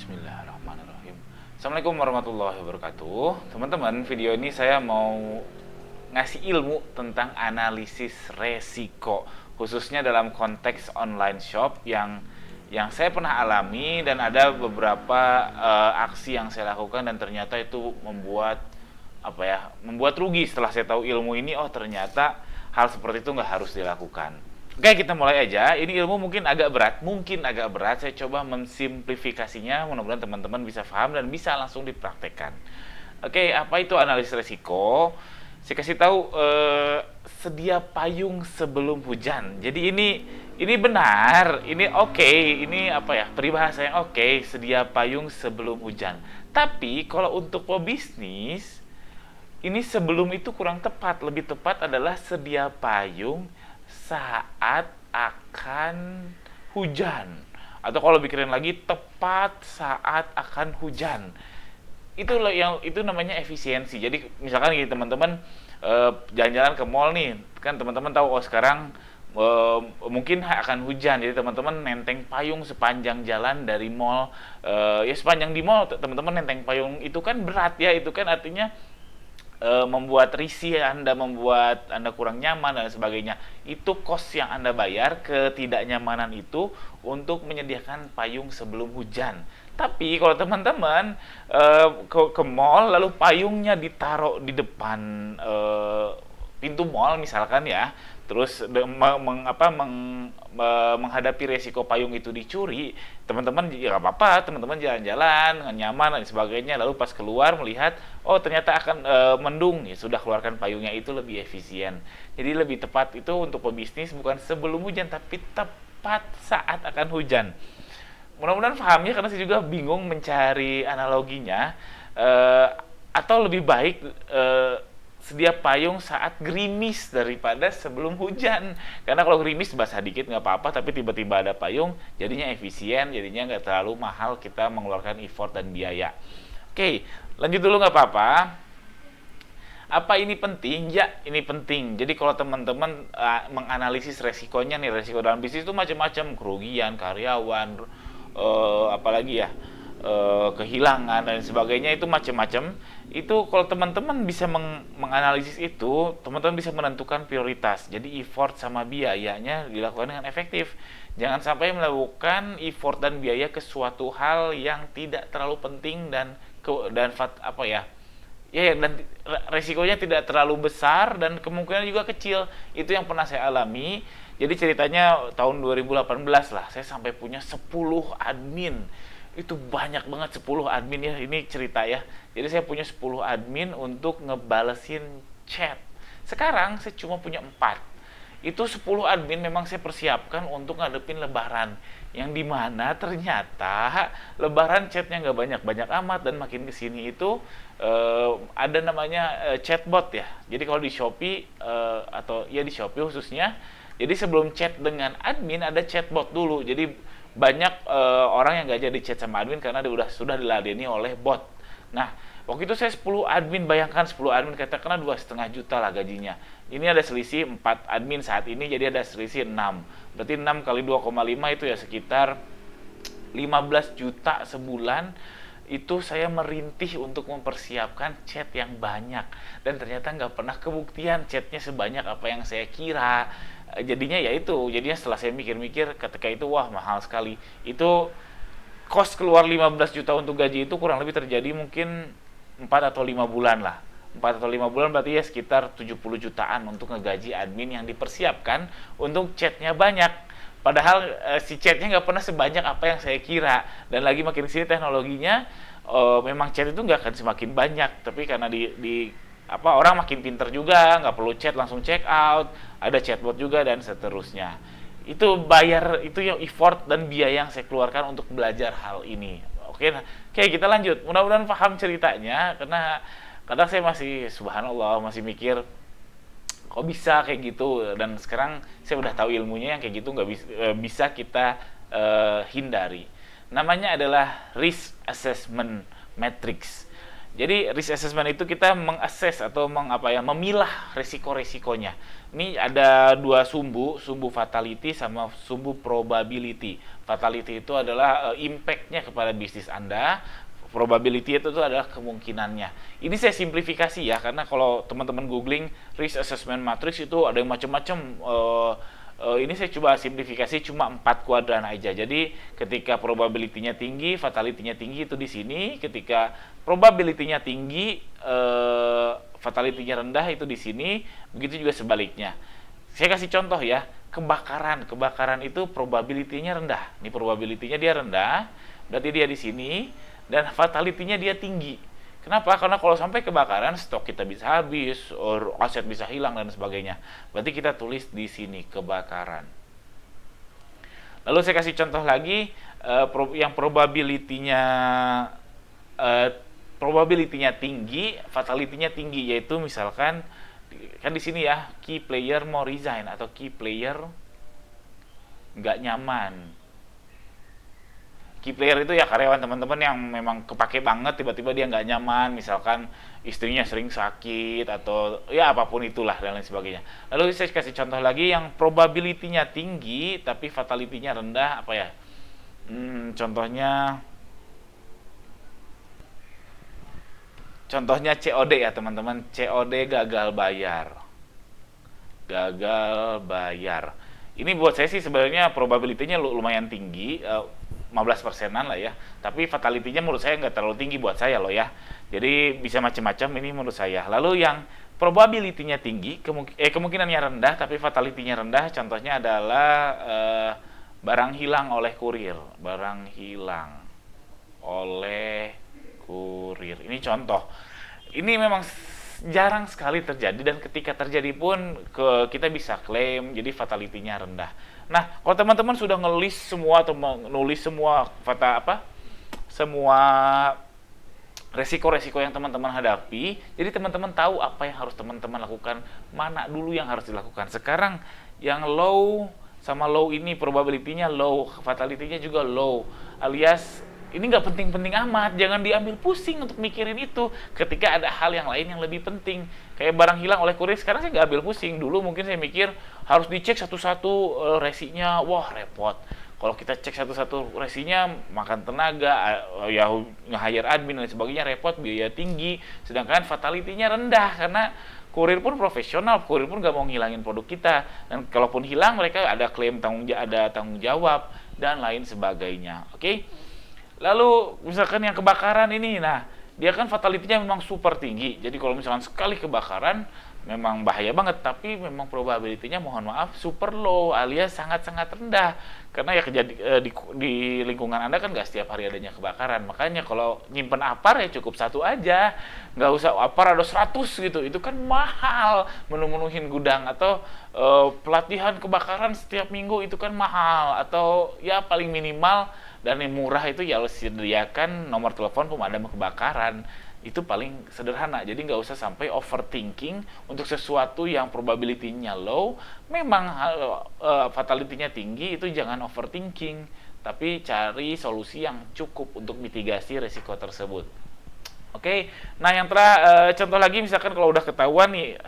Bismillahirrahmanirrahim. Assalamualaikum warahmatullahi wabarakatuh. Teman-teman, video ini saya mau ngasih ilmu tentang analisis resiko, khususnya dalam konteks online shop yang saya pernah alami, dan ada beberapa aksi yang saya lakukan dan ternyata itu membuat rugi setelah saya tahu ilmu ini. Oh, ternyata hal seperti itu nggak harus dilakukan. Oke, kita mulai aja. Ini ilmu mungkin agak berat. Saya coba mensimplifikasinya. Mudah-mudahan teman-teman bisa paham dan bisa langsung dipraktekkan. Oke, apa itu analisis resiko? Saya kasih tahu, sedia payung sebelum hujan. Jadi ini benar, ini oke, ini peribahasa yang oke, sedia payung sebelum hujan. Tapi kalau untuk pebisnis, ini sebelum itu kurang tepat. Lebih tepat adalah sedia payung saat akan hujan, atau kalau pikirin lagi, tepat saat akan hujan. Itu namanya efisiensi. Jadi misalkan gini teman-teman, jalan-jalan ke mall nih, kan teman-teman tahu sekarang mungkin akan hujan, jadi teman-teman nenteng payung sepanjang jalan dari mall. Ya sepanjang di mall teman-teman nenteng payung itu kan berat ya, itu kan artinya membuat risih Anda, membuat Anda kurang nyaman dan sebagainya. Itu cost yang Anda bayar, ketidaknyamanan itu, untuk menyediakan payung sebelum hujan. Tapi kalau teman-teman ke mall lalu payungnya ditaruh di depan pintu mall misalkan ya, terus menghadapi resiko payung itu dicuri, teman-teman ya nggak apa-apa, teman-teman jalan-jalan dengan nyaman dan sebagainya, lalu pas keluar melihat oh ternyata akan mendung, ya sudah, keluarkan payungnya. Itu lebih efisien. Jadi lebih tepat itu untuk pebisnis bukan sebelum hujan tapi tepat saat akan hujan. Mudah-mudahan paham ya, karena saya juga bingung mencari analoginya. Atau lebih baik sedia payung saat gerimis daripada sebelum hujan, karena kalau gerimis basah dikit nggak apa-apa, tapi tiba-tiba ada payung jadinya efisien, jadinya nggak terlalu mahal kita mengeluarkan effort dan biaya. Oke, lanjut dulu nggak apa-apa. Apa ini penting? Ya, ini penting. Jadi kalau teman-teman menganalisis resikonya nih, resiko dalam bisnis itu macam-macam, kerugian karyawan, apalagi ya, kehilangan dan sebagainya, itu macam-macam. Itu kalau teman-teman bisa menganalisis itu, teman-teman bisa menentukan prioritas. Jadi effort sama biayanya dilakukan dengan efektif. Jangan sampai melakukan effort dan biaya ke suatu hal yang tidak terlalu penting dan dan resikonya tidak terlalu besar dan kemungkinan juga kecil. Itu yang pernah saya alami. Jadi ceritanya tahun 2018 lah, saya sampai punya 10 admin. Itu banyak banget, 10 admin ya, ini cerita ya. Jadi saya punya 10 admin untuk ngebalesin chat. Sekarang saya cuma punya 4. Itu 10 admin memang saya persiapkan untuk ngadepin lebaran, yang dimana ternyata lebaran chatnya nggak banyak-banyak amat, dan makin kesini itu ada namanya chatbot ya. Jadi kalau di Shopee, atau ya di Shopee khususnya, jadi sebelum chat dengan admin ada chatbot dulu. Jadi banyak orang yang gak jadi chat sama admin karena sudah diladeni oleh bot. Nah, waktu itu saya 10 admin, bayangkan 10 admin katakanlah 2,5 juta lah gajinya. Ini ada selisih 4 admin saat ini, jadi ada selisih 6. Berarti 6 kali 2,5 itu ya sekitar 15 juta sebulan. Itu saya merintih untuk mempersiapkan chat yang banyak, dan ternyata nggak pernah kebuktian chatnya sebanyak apa yang saya kira. Jadinya setelah saya mikir-mikir ketika itu, wah mahal sekali. Itu cost keluar 15 juta untuk gaji itu kurang lebih terjadi mungkin 4 atau 5 bulan lah. 4 atau 5 bulan berarti ya sekitar 70 jutaan untuk ngegaji admin yang dipersiapkan untuk chatnya banyak. Padahal si chatnya nggak pernah sebanyak apa yang saya kira. Dan lagi makin sini teknologinya, memang chat itu nggak akan semakin banyak, tapi karena orang makin pinter juga, nggak perlu chat, langsung check out, ada chatbot juga dan seterusnya. Itu yang effort dan biaya yang saya keluarkan untuk belajar hal ini. Oke, kita lanjut. Mudah-mudahan paham ceritanya, karena kadang saya masih subhanallah, masih mikir kok bisa kayak gitu, dan sekarang saya udah tahu ilmunya yang kayak gitu nggak bisa kita hindari. Namanya adalah risk assessment matrix. Jadi risk assessment itu kita mengakses atau memilah resiko-resikonya. Ini ada dua sumbu fatality sama sumbu probability. Fatality itu adalah impact-nya kepada bisnis Anda. Probability itu adalah kemungkinannya. Ini saya simplifikasi ya, karena kalau teman-teman googling risk assessment matrix itu ada yang macam-macam. Ini saya coba simplifikasi cuma 4 kuadran aja. Jadi ketika probability-nya tinggi, fatality-nya tinggi itu di sini. Ketika probability-nya tinggi, fatality-nya rendah itu di sini. Begitu juga sebaliknya. Saya kasih contoh ya, kebakaran itu probability-nya rendah. Ini probability-nya dia rendah, berarti dia di sini. Dan fatality-nya dia tinggi. Kenapa? Karena kalau sampai kebakaran, stok kita bisa habis, aset bisa hilang dan sebagainya. Berarti kita tulis di sini kebakaran. Lalu saya kasih contoh lagi, yang probability-nya tinggi, fatality-nya tinggi, yaitu misalkan kan di sini ya, key player mau resign atau key player nggak nyaman. Key player itu ya karyawan teman-teman yang memang kepake banget, tiba-tiba dia nggak nyaman, misalkan istrinya sering sakit atau ya apapun itulah dan lain sebagainya. Lalu saya kasih contoh lagi yang probability-nya tinggi tapi fatality-nya rendah, apa ya? Contohnya COD ya teman-teman, COD gagal bayar. Gagal bayar. Ini buat saya sih sebenarnya probability-nya lumayan tinggi, 15%-an lah ya. Tapi fatality-nya menurut saya nggak terlalu tinggi buat saya loh ya. Jadi bisa macam-macam ini menurut saya. Lalu yang probability-nya tinggi, kemungkinannya rendah tapi fatality-nya rendah, contohnya adalah barang hilang oleh kurir. Barang hilang oleh kurir. Ini contoh. Ini memang jarang sekali terjadi dan ketika terjadi pun kita bisa klaim, jadi fatality-nya rendah. Nah, kalau teman-teman sudah ngelis semua atau menulis semua semua resiko-resiko yang teman-teman hadapi, jadi teman-teman tahu apa yang harus teman-teman lakukan, mana dulu yang harus dilakukan. Sekarang yang low sama low ini probability-nya low, fatality-nya juga low, alias ini nggak penting-penting amat, jangan diambil pusing untuk mikirin itu ketika ada hal yang lain yang lebih penting. Kayak barang hilang oleh kurir, sekarang saya nggak ambil pusing. Dulu mungkin saya mikir harus dicek satu-satu resinya, wah repot. Kalau kita cek satu-satu resinya makan tenaga, ya nge-hire admin dan sebagainya repot, biaya tinggi. Sedangkan fatality-nya rendah karena kurir pun profesional, kurir pun nggak mau ngilangin produk kita. Dan kalaupun hilang mereka ada klaim ada tanggung jawab dan lain sebagainya. Oke? Lalu misalkan yang kebakaran ini, nah dia kan fatality-nya memang super tinggi. Jadi kalau misalkan sekali kebakaran memang bahaya banget, tapi memang probability-nya mohon maaf super low alias sangat-sangat rendah. Karena ya di lingkungan Anda kan nggak setiap hari adanya kebakaran. Makanya kalau nyimpen apar ya cukup satu aja. Nggak usah apar ada 100 gitu. Itu kan mahal menuhin gudang, atau pelatihan kebakaran setiap minggu itu kan mahal, atau ya paling minimal dan yang murah itu ya harus sediakan nomor telepon pemadam kebakaran. Itu paling sederhana, jadi nggak usah sampai overthinking untuk sesuatu yang probability-nya low. Memang fatality-nya tinggi, itu jangan overthinking, tapi cari solusi yang cukup untuk mitigasi resiko tersebut. Oke, nah yang contoh lagi, misalkan kalau udah ketahuan nih,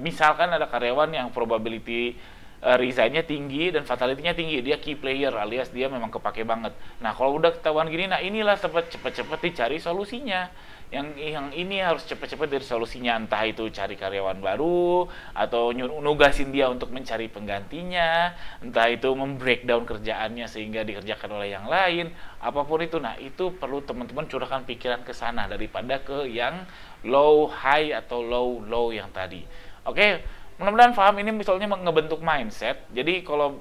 misalkan ada karyawan yang probability resignnya tinggi dan fatality-nya tinggi, dia key player alias dia memang kepake banget. Nah kalau udah ketahuan gini, nah inilah cepet-cepet dicari solusinya. Yang ini harus cepet-cepet dari solusinya, entah itu cari karyawan baru atau nugasin dia untuk mencari penggantinya, entah itu membreakdown kerjaannya sehingga dikerjakan oleh yang lain, apapun itu. Nah itu perlu teman-teman curahkan pikiran ke sana daripada ke yang low high atau low yang tadi. Oke, mudah-mudahan paham. Ini misalnya ngebentuk mindset. Jadi kalau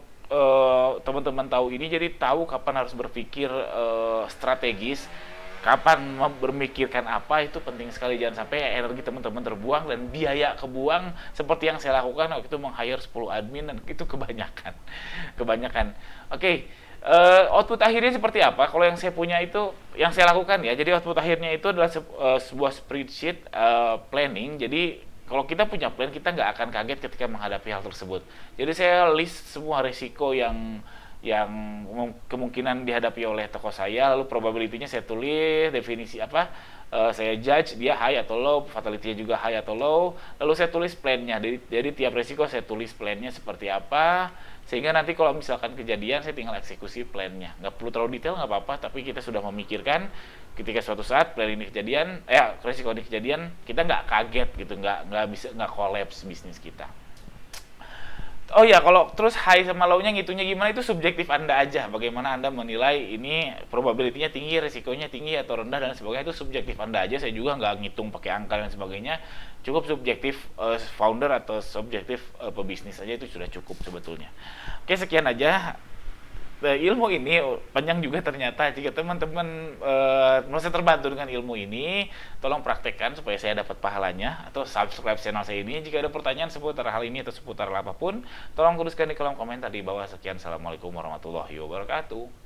teman-teman tahu ini, jadi tahu kapan harus berpikir strategis, kapan bermikirkan apa, itu penting sekali. Jangan sampai energi teman-teman terbuang dan biaya kebuang seperti yang saya lakukan waktu itu meng-hire 10 admin, dan itu kebanyakan. Oke, output akhirnya seperti apa? Kalau yang saya punya itu, yang saya lakukan ya, jadi output akhirnya itu adalah sebuah spreadsheet planning. Jadi kalau kita punya plan, kita nggak akan kaget ketika menghadapi hal tersebut. Jadi saya list semua resiko yang yang kemungkinan dihadapi oleh toko saya, lalu probability-nya saya tulis, definisi apa, saya judge dia high atau low, fatality-nya juga high atau low, lalu saya tulis plan-nya. Jadi tiap resiko saya tulis plan-nya seperti apa, sehingga nanti kalau misalkan kejadian saya tinggal eksekusi plan-nya. Nggak perlu terlalu detail, nggak apa-apa, tapi kita sudah memikirkan ketika suatu saat plan ini kejadian, resiko ini kejadian, kita nggak kaget gitu, nggak collapse bisnis kita. Oh ya, kalau terus high sama low-nya ngitungnya gimana itu subjektif Anda aja. Bagaimana Anda menilai ini probability-nya tinggi, risikonya tinggi atau rendah dan sebagainya, itu subjektif Anda aja. Saya juga nggak ngitung pakai angka dan sebagainya. Cukup subjektif founder atau subjektif pebisnis aja itu sudah cukup sebetulnya. Oke, sekian aja. Ilmu ini panjang juga ternyata. Jika teman-teman merasa terbantu dengan ilmu ini, tolong praktekkan supaya saya dapat pahalanya, atau subscribe channel saya ini. Jika ada pertanyaan seputar hal ini atau seputar apapun, tolong tuliskan di kolom komentar di bawah. Sekian, assalamualaikum warahmatullahi wabarakatuh.